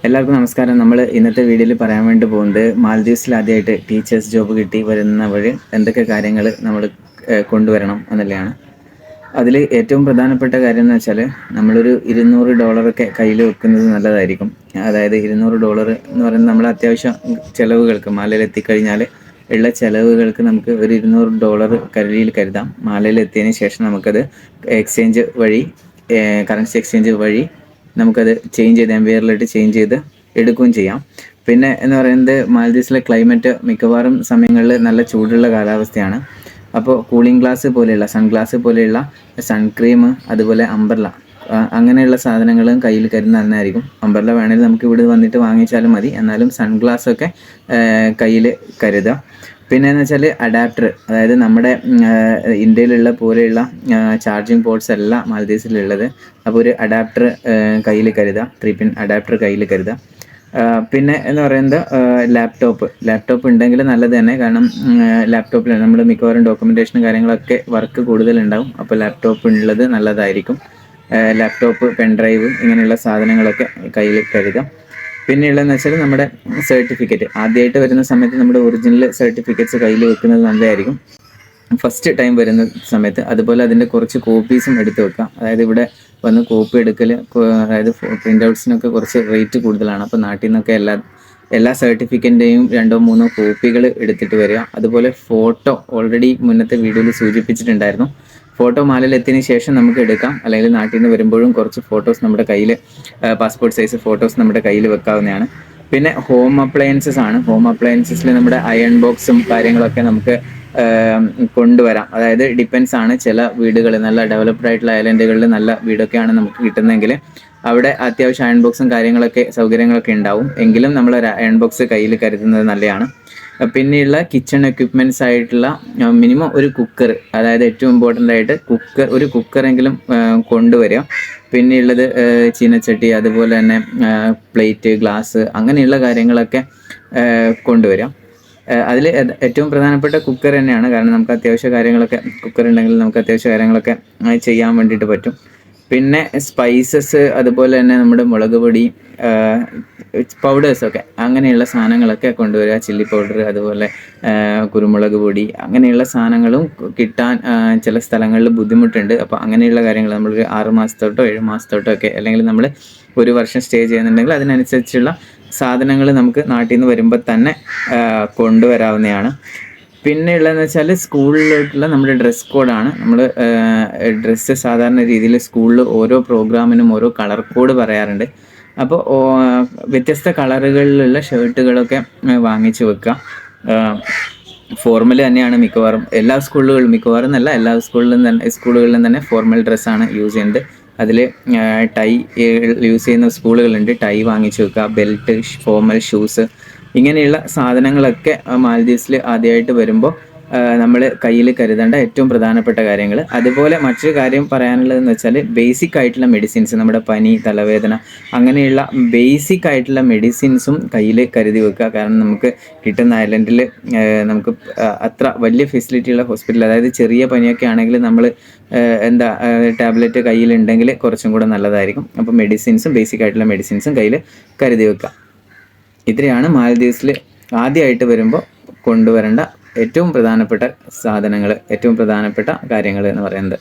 എല്ലാവർക്കും നമസ്കാരം. നമ്മൾ ഇന്നത്തെ വീഡിയോയിൽ പറയാൻ വേണ്ടി പോകുന്നത് മാൽദീവ്സിൽ ആദ്യമായിട്ട് ടീച്ചേഴ്സ് ജോബ് കിട്ടി വരുന്നവർ എന്തൊക്കെ കാര്യങ്ങൾ നമ്മൾ കൊണ്ടുവരണം എന്നുള്ളതാണ്. അതിൽ ഏറ്റവും പ്രധാനപ്പെട്ട കാര്യം എന്ന് വെച്ചാൽ നമ്മളൊരു $200 കയ്യിൽ വെക്കുന്നത് നല്ലതായിരിക്കും. അതായത് $200 എന്ന് പറയുന്നത് നമ്മൾ അത്യാവശ്യം ചിലവുകൾക്ക് മാലയിൽ എത്തിക്കഴിഞ്ഞാൽ ഉള്ള ചിലവുകൾക്ക് നമുക്ക് ഒരു $200 കയ്യിൽ കരുതാം. മാലയിൽ എത്തിയതിന് ശേഷം നമുക്കത് എക്സ്ചേഞ്ച് വഴി കറൻസി എക്സ്ചേഞ്ച് വഴി നമുക്കത് ചേഞ്ച് ചെയ്ത് എംവിയറിലിട്ട് ചേഞ്ച് ചെയ്ത് എടുക്കുകയും ചെയ്യാം. പിന്നെ എന്ന് പറയുന്നത് മാൽദീവ്സിലെ ക്ലൈമറ്റ് മിക്കവാറും സമയങ്ങളിൽ നല്ല ചൂടുള്ള കാലാവസ്ഥയാണ്. അപ്പോൾ കൂളിംഗ് ഗ്ലാസ് പോലെയുള്ള സൺഗ്ലാസ് പോലെയുള്ള സൺക്രീം, അതുപോലെ അംബ്രല, അങ്ങനെയുള്ള സാധനങ്ങളും കയ്യിൽ കരുതുന്ന നന്നായിരിക്കും. അംബ്രല വേണമെങ്കിൽ നമുക്ക് ഇവിടെ വന്നിട്ട് വാങ്ങിച്ചാലും മതി, എന്നാലും സൺഗ്ലാസ്സൊക്കെ കയ്യിൽ കരുതുക. പിന്നെ എന്ന് വെച്ചാൽ അഡാപ്റ്റർ, അതായത് നമ്മുടെ ഇന്ത്യയിലുള്ള പോലെയുള്ള ചാർജിങ് പോർട്ട്സ് അല്ല മാൽദീവ്സിലുള്ളത്. അപ്പോൾ ഒരു അഡാപ്റ്റർ കയ്യിൽ കരുതുക, 3 പിൻ അഡാപ്റ്റർ കയ്യിൽ കരുതുക. പിന്നെ എന്ന് പറയുന്നത് ലാപ്ടോപ്പ് ഉണ്ടെങ്കിൽ നല്ലത് തന്നെ. കാരണം ലാപ്ടോപ്പിൽ നമ്മൾ മിക്കവാറും ഡോക്യുമെൻറ്റേഷനും കാര്യങ്ങളൊക്കെ വർക്ക് കൂടുതലുണ്ടാവും. അപ്പോൾ ലാപ്ടോപ്പ് ഉള്ളത് നല്ലതായിരിക്കും. ലാപ്ടോപ്പ്, പെൻഡ്രൈവ്, ഇങ്ങനെയുള്ള സാധനങ്ങളൊക്കെ കയ്യിൽ കരുതുക. പിന്നെയുള്ളതെന്ന് വെച്ചാൽ നമ്മുടെ സർട്ടിഫിക്കറ്റ്, ആദ്യമായിട്ട് വരുന്ന സമയത്ത് നമ്മുടെ ഒറിജിനൽ സർട്ടിഫിക്കറ്റ്സ് കയ്യിൽ വെക്കുന്നത് നല്ലതായിരിക്കും ഫസ്റ്റ് ടൈം വരുന്ന സമയത്ത്. അതുപോലെ അതിൻ്റെ കുറച്ച് കോപ്പീസും എടുത്ത് വെക്കാം. അതായത് ഇവിടെ വന്ന് കോപ്പി എടുക്കൽ, അതായത് പ്രിൻ്റ് ഔട്ട്സിനൊക്കെ കുറച്ച് റേറ്റ് കൂടുതലാണ്. അപ്പോൾ നാട്ടിൽ നിന്നൊക്കെ എല്ലാ സർട്ടിഫിക്കറ്റിൻ്റെയും 2-3 കോപ്പികൾ എടുത്തിട്ട് വരിക. അതുപോലെ ഫോട്ടോ ഓൾറെഡി മുന്നത്തെ വീഡിയോയിൽ സൂചിപ്പിച്ചിട്ടുണ്ടായിരുന്നു. ഫോട്ടോ മാലയിൽ എത്തിയതിന് ശേഷം നമുക്ക് എടുക്കാം. അല്ലെങ്കിൽ നാട്ടിൽ നിന്ന് വരുമ്പോഴും കുറച്ച് ഫോട്ടോസ് നമ്മുടെ കയ്യിൽ, പാസ്പോർട്ട് സൈസ് ഫോട്ടോസ് നമ്മുടെ കയ്യിൽ വെക്കാവുന്നതാണ്. പിന്നെ ഹോം അപ്ലയൻസസ് ആണ്. ഹോം അപ്ലയൻസസിൽ നമ്മുടെ അയൺ ബോക്സും കാര്യങ്ങളൊക്കെ നമുക്ക് കൊണ്ടുവരാം. അതായത് ഡിപ്പെൻസ് ആണ്. ചില വീടുകൾ, നല്ല ഡെവലപ്ഡ് ആയിട്ടുള്ള ഐലൻഡുകളിൽ നല്ല വീടൊക്കെയാണ് നമുക്ക് കിട്ടുന്നതെങ്കിൽ അവിടെ അത്യാവശ്യം അയൺ ബോക്സും കാര്യങ്ങളൊക്കെ സൗകര്യങ്ങളൊക്കെ ഉണ്ടാവും. എങ്കിലും നമ്മൾ ഒരു അയൺ ബോക്സ് കയ്യിൽ കരുതുന്നത് നല്ലതാണ്. പിന്നെയുള്ള കിച്ചൺ എക്യുപ്മെൻറ്റ്സ് ആയിട്ടുള്ള മിനിമം ഒരു കുക്കർ, അതായത് ഏറ്റവും ഇമ്പോർട്ടൻ്റ് ആയിട്ട് ഒരു കുക്കറെങ്കിലും കൊണ്ടുവരിക. പിന്നെയുള്ളത് ചീനച്ചട്ടി, അതുപോലെ തന്നെ പ്ലേറ്റ്, ഗ്ലാസ്, അങ്ങനെയുള്ള കാര്യങ്ങളൊക്കെ കൊണ്ടുവരിക. അതിൽ ഏറ്റവും പ്രധാനപ്പെട്ട കുക്കർ തന്നെയാണ്. കാരണം നമുക്ക് അത്യാവശ്യ കാര്യങ്ങളൊക്കെ, കുക്കർ ഉണ്ടെങ്കിൽ നമുക്ക് അത്യാവശ്യ കാര്യങ്ങളൊക്കെ ചെയ്യാൻ വേണ്ടിയിട്ട് പറ്റും. പിന്നെ സ്പൈസസ്, അതുപോലെ തന്നെ നമ്മുടെ മുളക് പൊടി, പൗഡേഴ്സൊക്കെ, അങ്ങനെയുള്ള സാധനങ്ങളൊക്കെ കൊണ്ടുവരിക. ചില്ലി പൗഡർ, അതുപോലെ കുരുമുളക് പൊടി, അങ്ങനെയുള്ള സാധനങ്ങളും കിട്ടാൻ ചില സ്ഥലങ്ങളിൽ ബുദ്ധിമുട്ടുണ്ട്. അപ്പോൾ അങ്ങനെയുള്ള കാര്യങ്ങൾ നമ്മളൊരു 6 മാസത്തോട്ടോ 7 മാസത്തോട്ടോ ഒക്കെ, അല്ലെങ്കിൽ നമ്മൾ 1 വർഷം സ്റ്റേ ചെയ്യുന്നുണ്ടെങ്കിൽ അതിനനുസരിച്ചുള്ള സാധനങ്ങൾ നമുക്ക് നാട്ടിൽ നിന്ന് വരുമ്പോൾ തന്നെ കൊണ്ടുവരാവുന്നതാണ്. പിന്നെ ഉള്ളതെന്ന് വെച്ചാൽ സ്കൂളിലോട്ടുള്ള നമ്മുടെ ഡ്രസ് കോഡാണ്. നമ്മൾ ഡ്രസ്സ് സാധാരണ രീതിയിൽ സ്കൂളിൽ ഓരോ പ്രോഗ്രാമിനും ഓരോ കളർ കോഡ് പറയാറുണ്ട്. അപ്പോൾ വ്യത്യസ്ത കളറുകളിലുള്ള ഷർട്ടുകളൊക്കെ വാങ്ങിച്ചു വെക്കുക. ഫോർമൽ തന്നെയാണ് മിക്കവാറും എല്ലാ സ്കൂളുകളിലും, മിക്കവാറും എന്നല്ല എല്ലാ സ്കൂളുകളിലും തന്നെ ഫോർമൽ ഡ്രസ്സാണ് യൂസ് ചെയ്യുന്നത്. അതിൽ ടൈ യൂസ് ചെയ്യുന്ന സ്കൂളുകളുണ്ട്. ടൈ വാങ്ങിച്ചു വെക്കുക, ബെൽറ്റ്, ഫോർമൽ ഷൂസ്, ഇങ്ങനെയുള്ള സാധനങ്ങളൊക്കെ മാൽദീവ്സിൽ ആദ്യമായിട്ട് വരുമ്പോൾ നമ്മൾ കയ്യിൽ കരുതേണ്ട ഏറ്റവും പ്രധാനപ്പെട്ട കാര്യങ്ങൾ. അതുപോലെ മറ്റൊരു കാര്യം പറയാനുള്ളതെന്ന് വെച്ചാൽ ബേസിക് ആയിട്ടുള്ള മെഡിസിൻസ്, നമ്മുടെ പനി, തലവേദന, അങ്ങനെയുള്ള ബേസിക് ആയിട്ടുള്ള മെഡിസിൻസും കയ്യിൽ കരുതി വെക്കുക. കാരണം നമുക്ക് കിട്ടുന്ന ഐലൻഡിൽ നമുക്ക് അത്ര വലിയ ഫെസിലിറ്റിയുള്ള ഹോസ്പിറ്റൽ, അതായത് ചെറിയ പനിയൊക്കെ ആണെങ്കിൽ നമ്മൾ ടാബ്ലറ്റ് കയ്യിലുണ്ടെങ്കിൽ കുറച്ചും കൂടെ നല്ലതായിരിക്കും. അപ്പോൾ മെഡിസിൻസും, ബേസിക് ആയിട്ടുള്ള മെഡിസിൻസും കയ്യിൽ കരുതി വെക്കുക. ഇത്രയാണ് മാൽദീവ്സിൽ ആദ്യമായിട്ട് വരുമ്പോൾ കൊണ്ടുവരേണ്ട ഏറ്റവും പ്രധാനപ്പെട്ട സാധനങ്ങൾ, ഏറ്റവും പ്രധാനപ്പെട്ട കാര്യങ്ങൾ എന്ന് പറയുന്നത്.